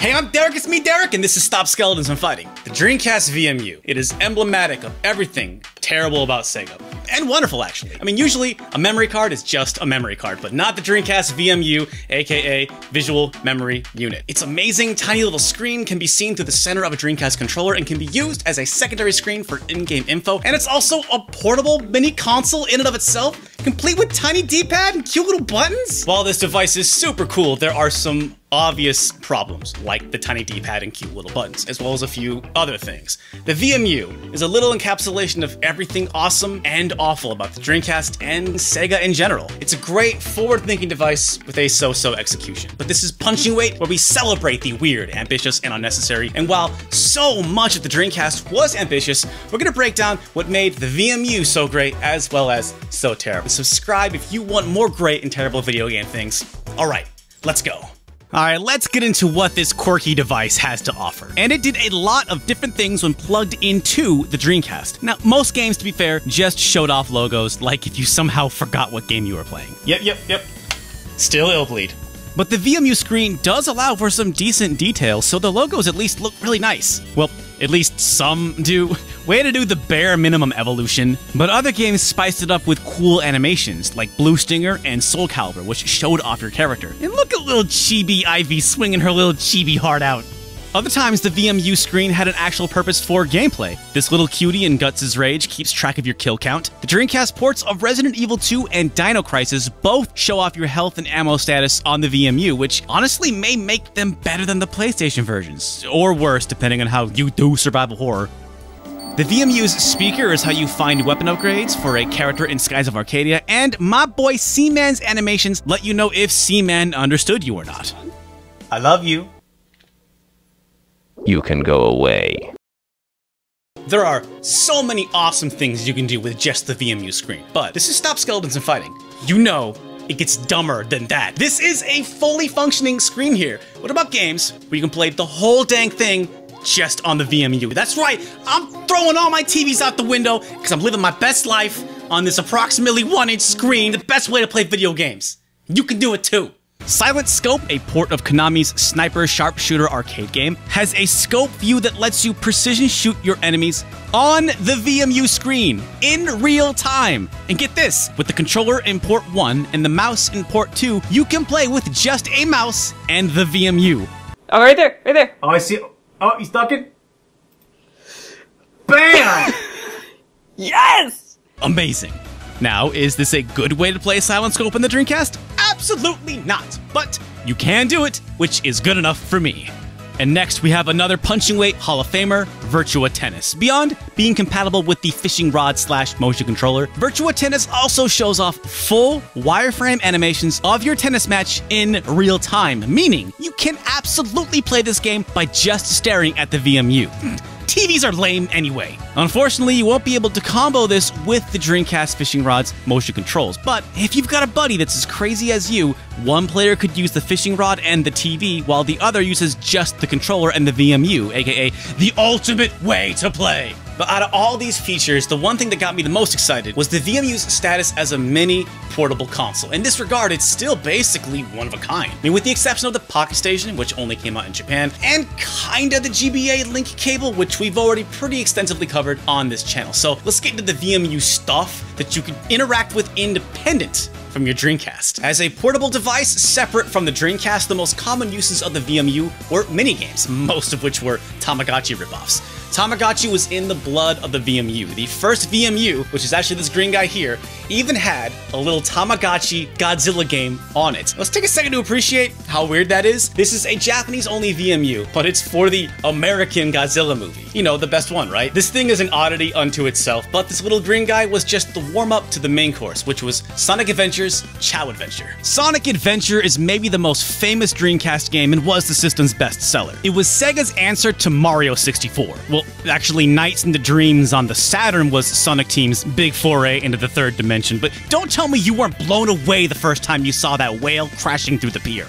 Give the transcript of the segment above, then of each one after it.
Hey, I'm Derek, it's me, Derek, and this is Stop Skeletons from Fighting. The Dreamcast VMU. It is emblematic of everything terrible about Sega. And wonderful, actually. I mean, usually a memory card is just a memory card, but not the Dreamcast VMU, aka Visual Memory Unit. Its amazing tiny little screen can be seen through the center of a Dreamcast controller and can be used as a secondary screen for in-game info. And it's also a portable mini console in and of itself, complete with tiny D-pad and cute little buttons. While this device is super cool, there are some obvious problems, like the tiny D-pad and cute little buttons, as well as a few other things. The VMU is a little encapsulation of everything awesome and awful about the Dreamcast and Sega in general. It's a great forward-thinking device with a so-so execution. But this is Punching Weight, where we celebrate the weird, ambitious, and unnecessary. And while so much of the Dreamcast was ambitious, we're gonna break down what made the VMU so great as well as so terrible. Subscribe if you want more great and terrible video game things. All right, let's go. Alright, let's get into what this quirky device has to offer. And it did a lot of different things when plugged into the Dreamcast. Now, most games, to be fair, just showed off logos, like if you somehow forgot what game you were playing. Yep. Still Illbleed. But the VMU screen does allow for some decent details, so the logos at least look really nice. Well, at least some do. Way to do the bare minimum evolution. But other games spiced it up with cool animations, like Blue Stinger and Soul Calibur, which showed off your character. And look at little chibi Ivy swinging her little chibi heart out. Other times, the VMU screen had an actual purpose for gameplay. This little cutie in Guts' Rage keeps track of your kill count. The Dreamcast ports of Resident Evil 2 and Dino Crisis both show off your health and ammo status on the VMU, which honestly may make them better than the PlayStation versions. Or worse, depending on how you do survival horror. The VMU's speaker is how you find weapon upgrades for a character in Skies of Arcadia, and my boy Seaman's animations let you know if Seaman understood you or not. I love you. You can go away. There are so many awesome things you can do with just the VMU screen, but this is Stop Skeletons and Fighting. You know it gets dumber than that. This is a fully functioning screen here. What about games where you can play the whole dang thing just on the VMU? That's right, I'm throwing all my TVs out the window because I'm living my best life on this approximately 1-inch screen, the best way to play video games. You can do it too. Silent Scope, a port of Konami's Sniper Sharpshooter arcade game, has a scope view that lets you precision shoot your enemies on the VMU screen in real time. And get this, with the controller in port 1 and the mouse in port 2, you can play with just a mouse and the VMU. Oh, right there. Oh, I see. Oh, he's ducking. Bam! Yes! Amazing. Now, is this a good way to play Silent Scope in the Dreamcast? Absolutely not, but you can do it, which is good enough for me. And next, we have another Punching Weight Hall of Famer, Virtua Tennis. Beyond being compatible with the fishing rod / motion controller, Virtua Tennis also shows off full wireframe animations of your tennis match in real time, meaning you can absolutely play this game by just staring at the VMU. TVs are lame anyway. Unfortunately, you won't be able to combo this with the Dreamcast fishing rod's motion controls, but if you've got a buddy that's as crazy as you, one player could use the fishing rod and the TV, while the other uses just the controller and the VMU, aka the ultimate way to play. But out of all these features, the one thing that got me the most excited was the VMU's status as a mini portable console. In this regard, it's still basically one of a kind. I mean, with the exception of the Pocket Station, which only came out in Japan, and kinda the GBA link cable, which we've already pretty extensively covered on this channel. So let's get into the VMU stuff that you can interact with independent from your Dreamcast. As a portable device separate from the Dreamcast, the most common uses of the VMU were minigames, most of which were Tamagotchi ripoffs. Tamagotchi was in the blood of the VMU. The first VMU, which is actually this green guy here, even had a little Tamagotchi Godzilla game on it. Let's take a second to appreciate how weird that is. This is a Japanese-only VMU, but it's for the American Godzilla movie. You know, the best one, right? This thing is an oddity unto itself, but this little green guy was just the warm-up to the main course, which was Sonic Adventure's Chao Adventure. Sonic Adventure is maybe the most famous Dreamcast game and was the system's best seller. It was Sega's answer to Mario 64. Well, actually, Nights into Dreams on the Saturn was Sonic Team's big foray into the third dimension, but don't tell me you weren't blown away the first time you saw that whale crashing through the pier.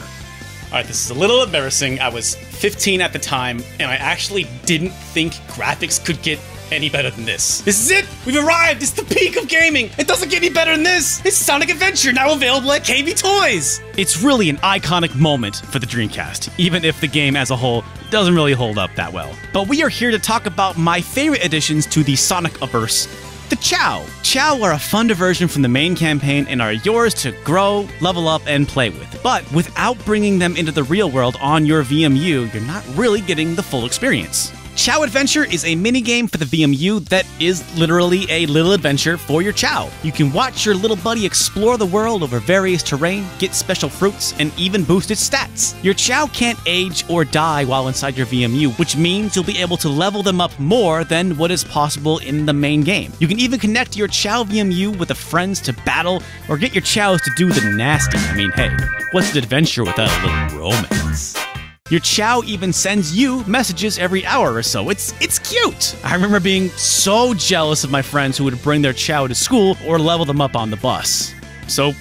Alright, this is a little embarrassing. I was 15 at the time, and I actually didn't think graphics could get any better than this. This is it! We've arrived! It's the peak of gaming! It doesn't get any better than this! It's Sonic Adventure, now available at KB Toys! It's really an iconic moment for the Dreamcast, even if the game as a whole doesn't really hold up that well. But we are here to talk about my favorite additions to the Sonic-averse, the Chao. Chao are a fun diversion from the main campaign and are yours to grow, level up, and play with. But without bringing them into the real world on your VMU, you're not really getting the full experience. Chao Adventure is a minigame for the VMU that is literally a little adventure for your Chao. You can watch your little buddy explore the world over various terrain, get special fruits, and even boost its stats. Your Chao can't age or die while inside your VMU, which means you'll be able to level them up more than what is possible in the main game. You can even connect your Chao VMU with the friends to battle, or get your Chaos to do the nasty. I mean, hey, what's an adventure without a little romance? Your Chao even sends you messages every hour or so. It's cute! I remember being so jealous of my friends who would bring their Chao to school or level them up on the bus. So,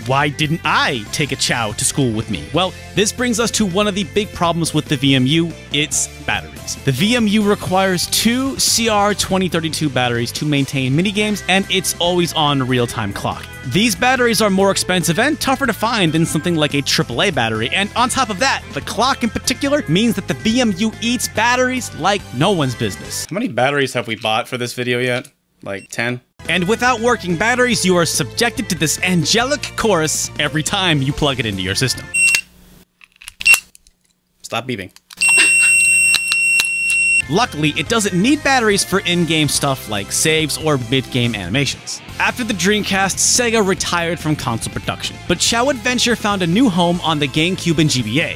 why didn't I take a Chao to school with me? Well, this brings us to one of the big problems with the VMU, its batteries. The VMU requires 2 CR2032 batteries to maintain minigames, and it's always on real-time clock. These batteries are more expensive and tougher to find than something like a AAA battery, and on top of that, the clock in particular means that the VMU eats batteries like no one's business. How many batteries have we bought for this video yet? Like 10? And without working batteries, you are subjected to this angelic chorus every time you plug it into your system. Stop beeping. Luckily, it doesn't need batteries for in-game stuff like saves or mid-game animations. After the Dreamcast, Sega retired from console production, but Chao Adventure found a new home on the GameCube and GBA.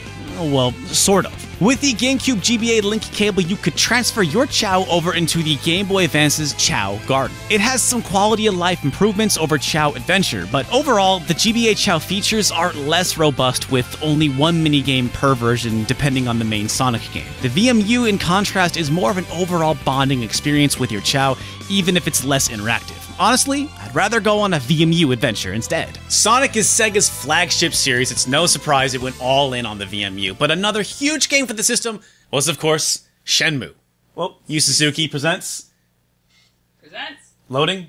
Well, sort of. With the GameCube GBA link cable, you could transfer your Chao over into the Game Boy Advance's Chao Garden. It has some quality of life improvements over Chao Adventure, but overall, the GBA Chao features are less robust with only one minigame per version depending on the main Sonic game. The VMU, in contrast, is more of an overall bonding experience with your Chao, even if it's less interactive. Honestly, I'd rather go on a VMU adventure instead. Sonic is Sega's flagship series. It's no surprise it went all in on the VMU, but another huge game for the system was, of course, Shenmue. Well, Yu Suzuki presents... Loading?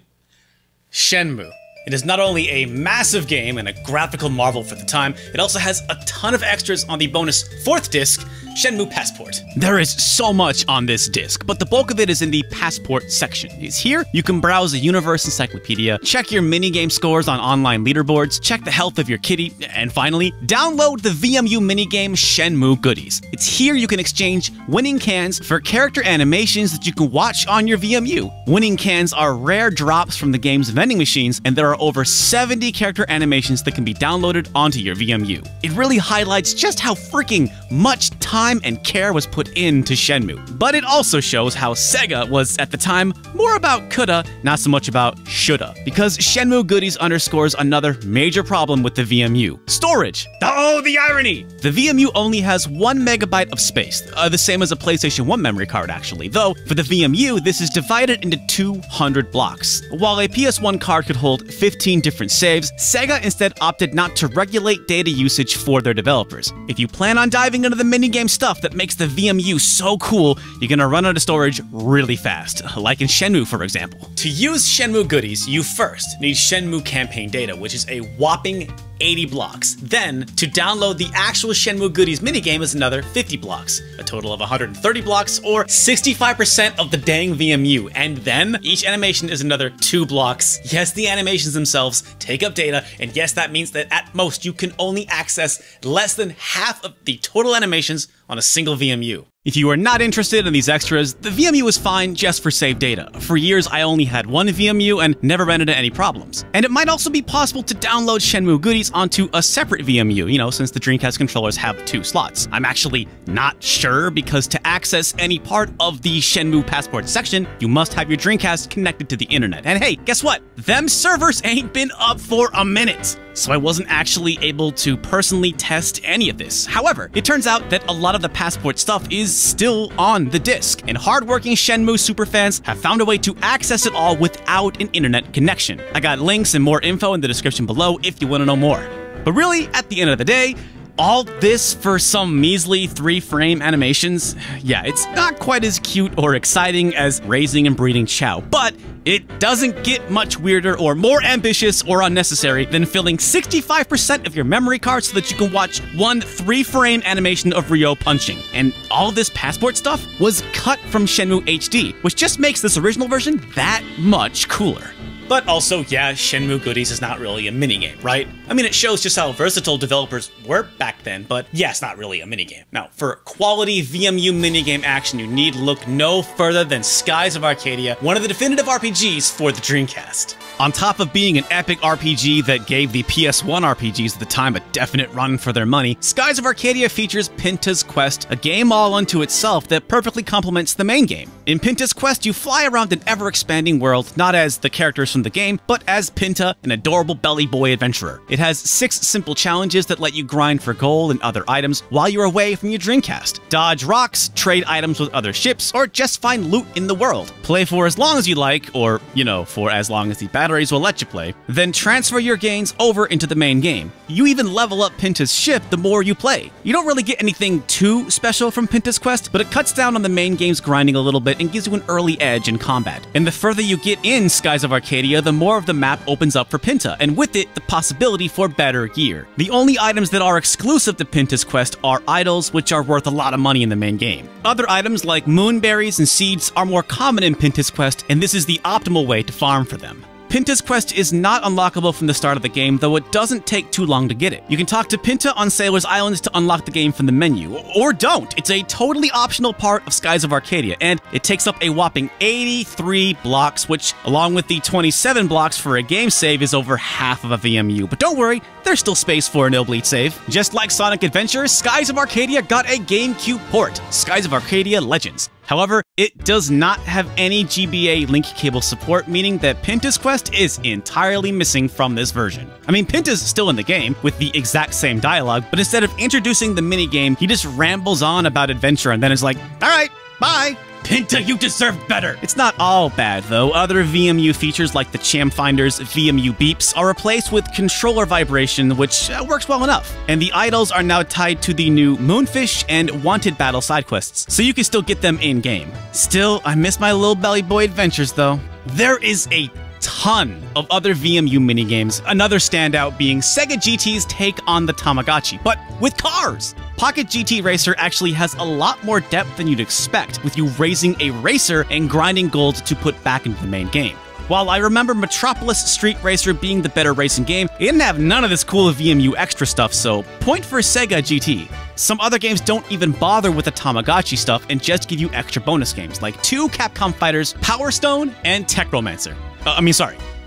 Shenmue. It is not only a massive game and a graphical marvel for the time, it also has a ton of extras on the bonus 4th disc, Shenmue Passport. There is so much on this disc, but the bulk of it is in the Passport section. It's here, you can browse the Universe Encyclopedia, check your minigame scores on online leaderboards, check the health of your kitty, and finally, download the VMU minigame Shenmue Goodies. It's here you can exchange winning cans for character animations that you can watch on your VMU. Winning cans are rare drops from the game's vending machines, and there are over 70 character animations that can be downloaded onto your VMU. It really highlights just how freaking much time and care was put into Shenmue. But it also shows how Sega was, at the time, more about coulda, not so much about shoulda. Because Shenmue Goodies underscores another major problem with the VMU. Storage! Oh, the irony! The VMU only has 1 megabyte of space, the same as a PlayStation 1 memory card actually, though for the VMU this is divided into 200 blocks. While a PS1 card could hold 15 different saves, Sega instead opted not to regulate data usage for their developers. If you plan on diving into the minigame stuff that makes the VMU so cool, you're gonna run out of storage really fast, like in Shenmue for example. To use Shenmue Goodies, you first need Shenmue campaign data, which is a whopping 80 blocks. Then, to download the actual Shenmue Goodies minigame is another 50 blocks, a total of 130 blocks, or 65% of the dang VMU. And then, each animation is another 2 blocks. Yes, the animations themselves take up data, and yes, that means that at most you can only access less than half of the total animations on a single VMU. If you are not interested in these extras, the VMU is fine just for save data. For years, I only had one VMU and never ran into any problems. And it might also be possible to download Shenmue Goodies onto a separate VMU, you know, since the Dreamcast controllers have 2 slots. I'm actually not sure because to access any part of the Shenmue Passport section, you must have your Dreamcast connected to the internet. And hey, guess what? Them servers ain't been up for a minute. So I wasn't actually able to personally test any of this. However, it turns out that a lot of the Passport stuff is still on the disc, and hardworking Shenmue superfans have found a way to access it all without an internet connection. I got links and more info in the description below if you want to know more. But really, at the end of the day, All this for some measly 3-frame animations? Yeah, it's not quite as cute or exciting as raising and breeding Chow, but it doesn't get much weirder or more ambitious or unnecessary than filling 65% of your memory card so that you can watch one 3-frame animation of Ryo punching. And all this passport stuff was cut from Shenmue HD, which just makes this original version that much cooler. But also, yeah, Shenmue Goodies is not really a minigame, right? I mean, it shows just how versatile developers were back then, but yeah, it's not really a minigame. Now, for quality VMU minigame action, you need look no further than Skies of Arcadia, one of the definitive RPGs for the Dreamcast. On top of being an epic RPG that gave the PS1 RPGs at the time a definite run for their money, Skies of Arcadia features Pinta's Quest, a game all unto itself that perfectly complements the main game. In Pinta's Quest, you fly around an ever-expanding world, not as the characters from the game, but as Pinta, an adorable belly boy adventurer. It has 6 simple challenges that let you grind for gold and other items while you're away from your Dreamcast. Dodge rocks, trade items with other ships, or just find loot in the world. Play for as long as you like, or, you know, for as long as the batteries will let you play, then transfer your gains over into the main game. You even level up Pinta's ship the more you play. You don't really get anything too special from Pinta's Quest, but it cuts down on the main game's grinding a little bit and gives you an early edge in combat. And the further you get in Skies of Arcadia, the more of the map opens up for Pinta, and with it, the possibility for better gear. The only items that are exclusive to Pinta's Quest are idols, which are worth a lot of money in the main game. Other items like moonberries and seeds are more common in Pinta's Quest, and this is the optimal way to farm for them. Pinta's Quest is not unlockable from the start of the game, though it doesn't take too long to get it. You can talk to Pinta on Sailor's Island to unlock the game from the menu, or don't. It's a totally optional part of Skies of Arcadia, and it takes up a whopping 83 blocks, which, along with the 27 blocks for a game save, is over half of a VMU. But don't worry, there's still space for an Illbleed save. Just like Sonic Adventure, Skies of Arcadia got a GameCube port, Skies of Arcadia Legends. However, it does not have any GBA link cable support, meaning that Pinta's Quest is entirely missing from this version. I mean, Pinta's still in the game, with the exact same dialogue, but instead of introducing the minigame, he just rambles on about adventure and then is like, alright, bye! Pinta, you deserve better! It's not all bad, though. Other VMU features like the Cham Finder's VMU beeps are replaced with controller vibration, which works well enough. And the idols are now tied to the new Moonfish and Wanted Battle side quests, so you can still get them in-game. Still, I miss my little belly boy adventures, though. There is a ton of other VMU minigames, another standout being Sega GT's take on the Tamagotchi, but with cars! Pocket GT Racer actually has a lot more depth than you'd expect, with you raising a racer and grinding gold to put back into the main game. While I remember Metropolis Street Racer being the better racing game, it didn't have none of this cool VMU extra stuff, so point for Sega GT. Some other games don't even bother with the Tamagotchi stuff and just give you extra bonus games, like 2 Capcom Fighters, Power Stone, and Techromancer.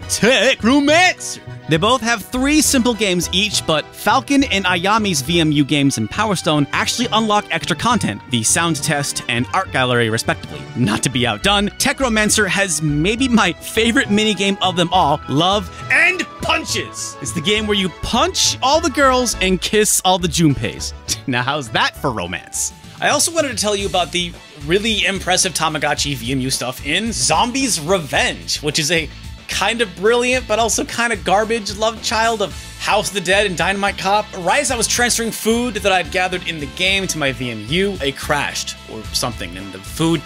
Techromancer! They both have 3 simple games each, but Falcon and Ayami's VMU games and Power Stone actually unlock extra content, the sound test and art gallery respectively. Not to be outdone, Techromancer has maybe my favorite minigame of them all, Love and Punches! It's the game where you punch all the girls and kiss all the Junpeis. Now how's that for romance? I also wanted to tell you about the really impressive Tamagotchi VMU stuff in Zombies Revenge, which is a kind of brilliant but also kind of garbage love child of House of the Dead and Dynamite Cop. Right as I was transferring food that I'd gathered in the game to my VMU, it crashed or something and the food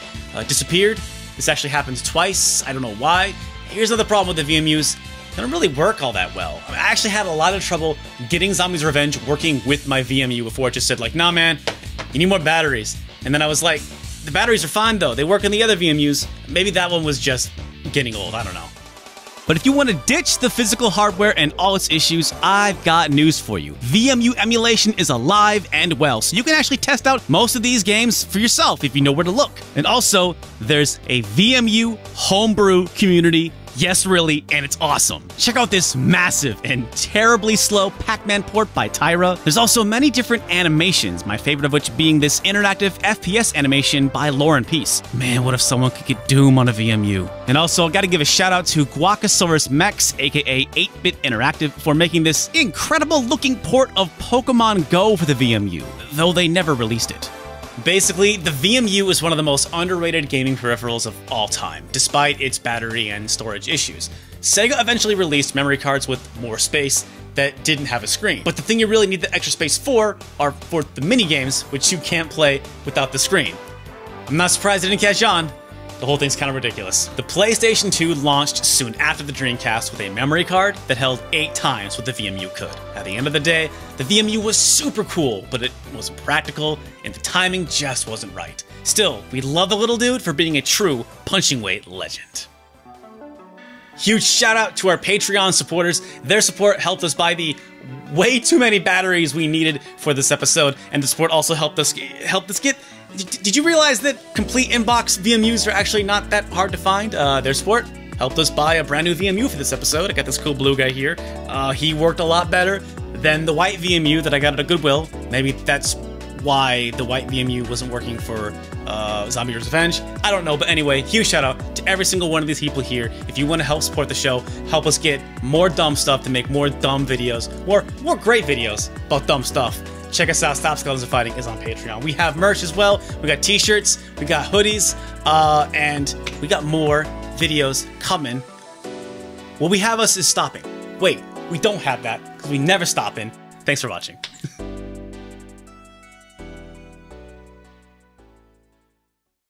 disappeared. This actually happens twice. I don't know why. Here's another problem with the VMUs. They don't really work all that well. I actually had a lot of trouble getting Zombies Revenge working with my VMU before it just said like, nah man, you need more batteries. And then I was like, the batteries are fine though. They work on the other VMUs. Maybe that one was just getting old. I don't know. But if you want to ditch the physical hardware and all its issues, I've got news for you. VMU emulation is alive and well, so you can actually test out most of these games for yourself if you know where to look. And also, there's a VMU homebrew community. Yes, really, and it's awesome. Check out this massive and terribly slow Pac-Man port by Tyra. There's also many different animations, my favorite of which being this interactive FPS animation by Lauren Peace. Man, what if someone could get Doom on a VMU? And also, I gotta give a shout out to Guacasaurus Mex, aka 8-Bit Interactive, for making this incredible looking port of Pokemon Go for the VMU, though they never released it. Basically, the VMU is one of the most underrated gaming peripherals of all time, despite its battery and storage issues. Sega eventually released memory cards with more space, that didn't have a screen. But the thing you really need the extra space for are for the mini games, which you can't play without the screen. I'm not surprised it didn't catch on. The whole thing's kind of ridiculous. The PlayStation 2 launched soon after the Dreamcast with a memory card that held 8 times what the VMU could. At the end of the day, the VMU was super cool, but it wasn't practical, and the timing just wasn't right. Still, we love the little dude for being a true punching weight legend. Huge shout out to our Patreon supporters. Their support helped us buy the way too many batteries we needed for this episode, and the support also helped us get. Did you realize that complete inbox VMUs are actually not that hard to find? Their support helped us buy a brand new VMU for this episode. I got this cool blue guy here. He worked a lot better than the white VMU that I got at a Goodwill. Maybe that's why the white VMU wasn't working for Zombie Revenge. I don't know, but anyway, huge shout out to every single one of these people here. If you want to help support the show, help us get more dumb stuff to make more dumb videos, more great videos about dumb stuff. Check us out. Stop Skeletons and Fighting is on Patreon. We have merch as well. We got t-shirts, we got hoodies, and we got more videos coming. What we have us is stopping. Wait, we don't have that because we never stop in. Thanks for watching.